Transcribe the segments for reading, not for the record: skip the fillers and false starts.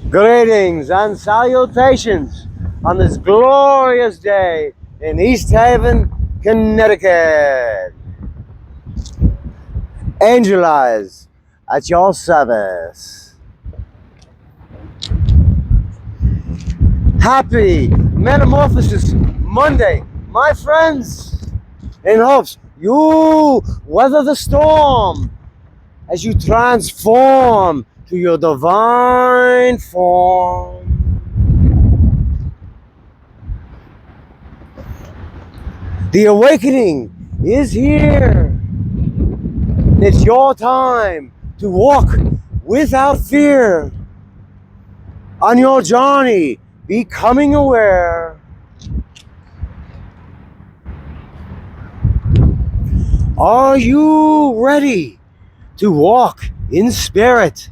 Greetings and salutations on this glorious day in East Haven, Connecticut. Angel Eyes at your service. Happy Metamorphosis Monday, my friends, in hopes you weather the storm as you transform to your divine form. The awakening is here. It's your time to walk without fear on your journey, becoming aware. Are you ready to walk in spirit?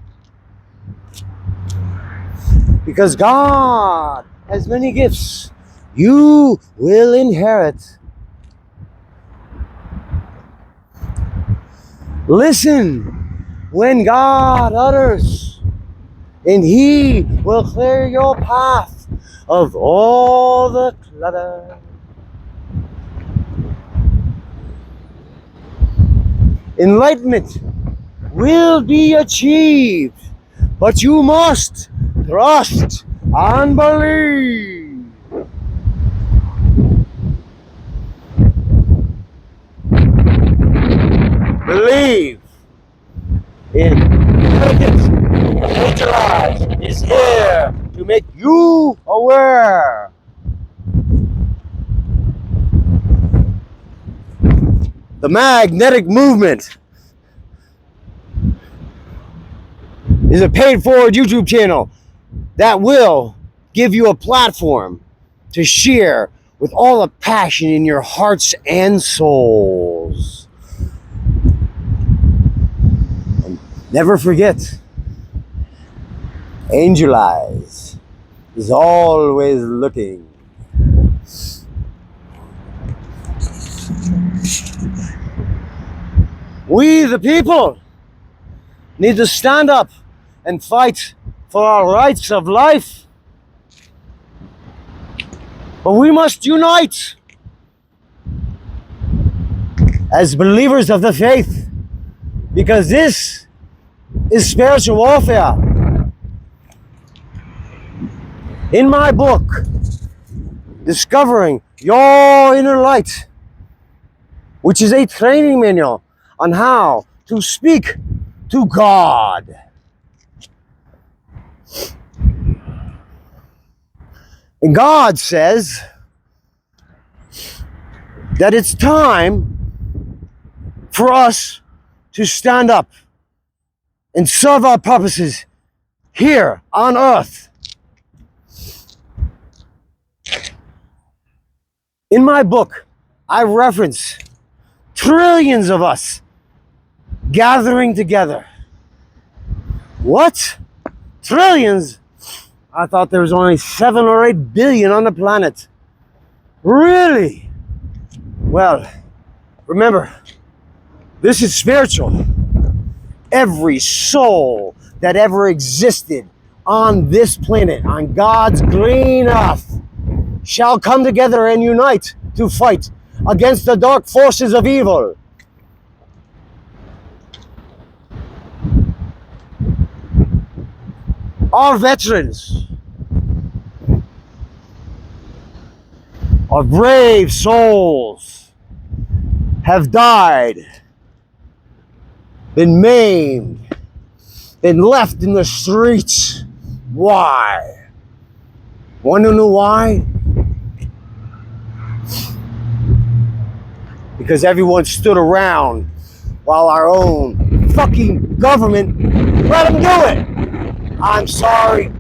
Because God has many gifts you will inherit. Listen when God utters, and He will clear your path of all the clutter. Enlightenment will be achieved, but you must trust and believe. Believe in intelligence. Angel Eyes is here to make you aware. The magnetic movement is a paid-forward YouTube channel that will give you a platform to share with all the passion in your hearts and souls. And never forget, Angel Eyes is always looking. We, the people, need to stand up and fight for our rights of life. But we must unite as believers of the faith, because this is spiritual warfare. In my book, Discovering Your Inner Light, which is a training manual on how to speak to God. And God says that it's time for us to stand up and serve our purposes here on earth. In my book, I reference trillions of us gathering together. What? Trillions? I thought there was only 7 or 8 billion on the planet. Really? Well, remember, this is spiritual. Every soul that ever existed on this planet, on God's green earth, shall come together and unite to fight against the dark forces of evil. Our veterans, our brave souls have died, been maimed, been left in the streets. Why? Want to know why? Because everyone stood around while our own fucking government let them do it. I'm sorry.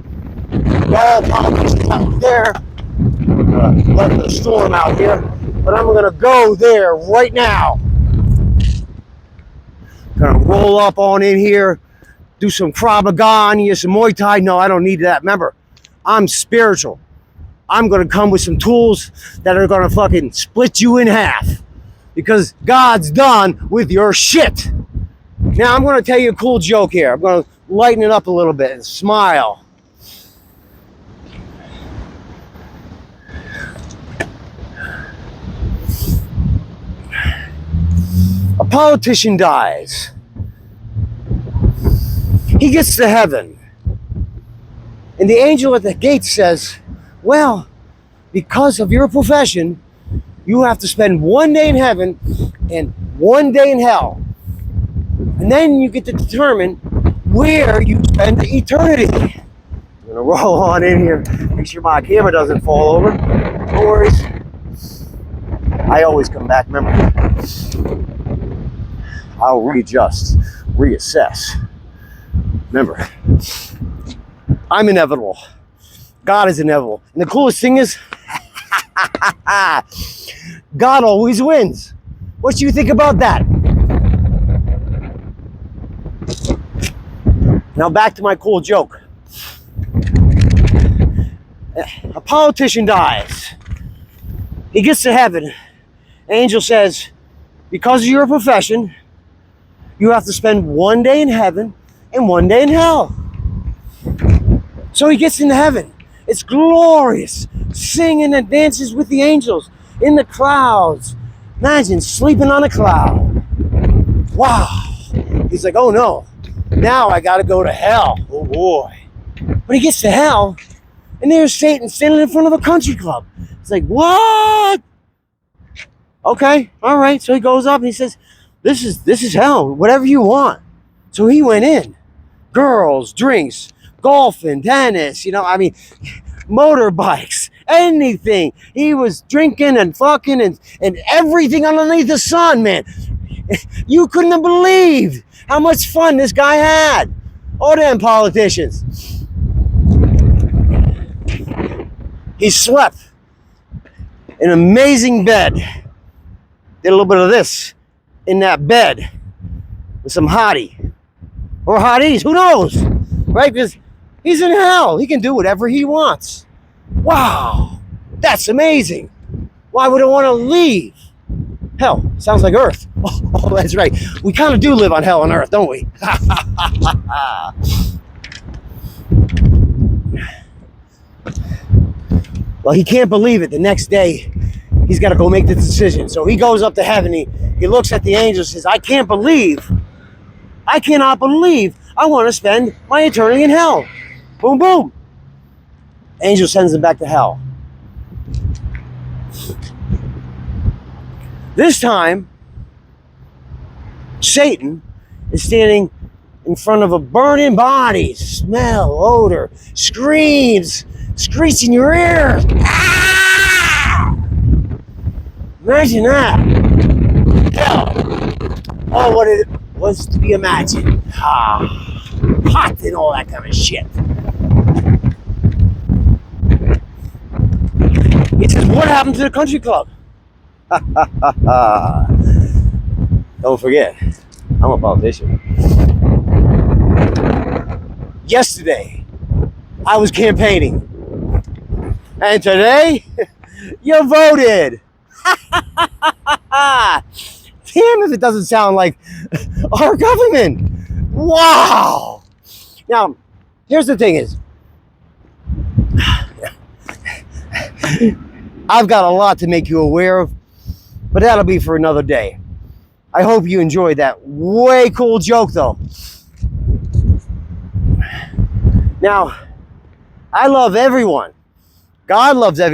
All politicians out there letting the storm out here, but I'm gonna go there right now. Gonna roll up on in here, do some Krav Maga on you, some Muay Thai. No, I don't need that. Remember, I'm spiritual. I'm gonna come with some tools that are gonna fucking split you in half, because God's done with your shit. Now I'm gonna tell you a cool joke here. I'm gonna lighten it up a little bit and smile. A politician dies. He gets to heaven. And the angel at the gate says, well, because of your profession, you have to spend 1 day in heaven and 1 day in hell. And then you get to determine where you spend eternity. I'm gonna roll on in here, make sure my camera doesn't fall over. No worries. I always come back, remember. I'll readjust, reassess. Remember, I'm inevitable. God is inevitable. And the coolest thing is, God always wins. What do you think about that? Now back to my cool joke. A politician dies. He gets to heaven. Angel says, because of your profession, you have to spend 1 day in heaven and 1 day in hell. So he gets into heaven. It's glorious. Singing and dances with the angels in the clouds. Imagine sleeping on a cloud. Wow. He's like, oh no. Now I gotta go to hell. Oh boy. But he gets to hell, and there's Satan standing in front of a country club. It's like, what? Okay, all right. So he goes up and he says, this is hell, whatever you want. So he went in. Girls, drinks, golfing, tennis, motorbikes, anything. He was drinking and fucking and everything underneath the sun, man. You couldn't have believed how much fun this guy had. All them politicians. He slept in an amazing bed. Did a little bit of this in that bed with some hottie or hotties, who knows, right? Because he's in hell. He can do whatever he wants. Wow, that's amazing. Why would I want to leave? Hell, sounds like Earth. Oh, that's right. We kind of do live on hell on Earth, don't we? Well, he can't believe it. The next day, he's got to go make the decision. So he goes up to heaven. He looks at the angel and says, I cannot believe I want to spend my eternity in hell. Boom, boom. Angel sends him back to hell. This time, Satan is standing in front of a burning body. Smell, odor, screams, screech in your ears. Ah! Imagine that. Hell. Oh, what it was to be imagined. Hot and all that kind of shit. He says, what happened to the country club? Don't forget, I'm a politician. Yesterday, I was campaigning. And today, you voted. Damn if it doesn't sound like our government. Wow. Now, here's the thing is, I've got a lot to make you aware of, but that'll be for another day. I hope you enjoyed that way cool joke, though. Now, I love everyone. God loves everyone.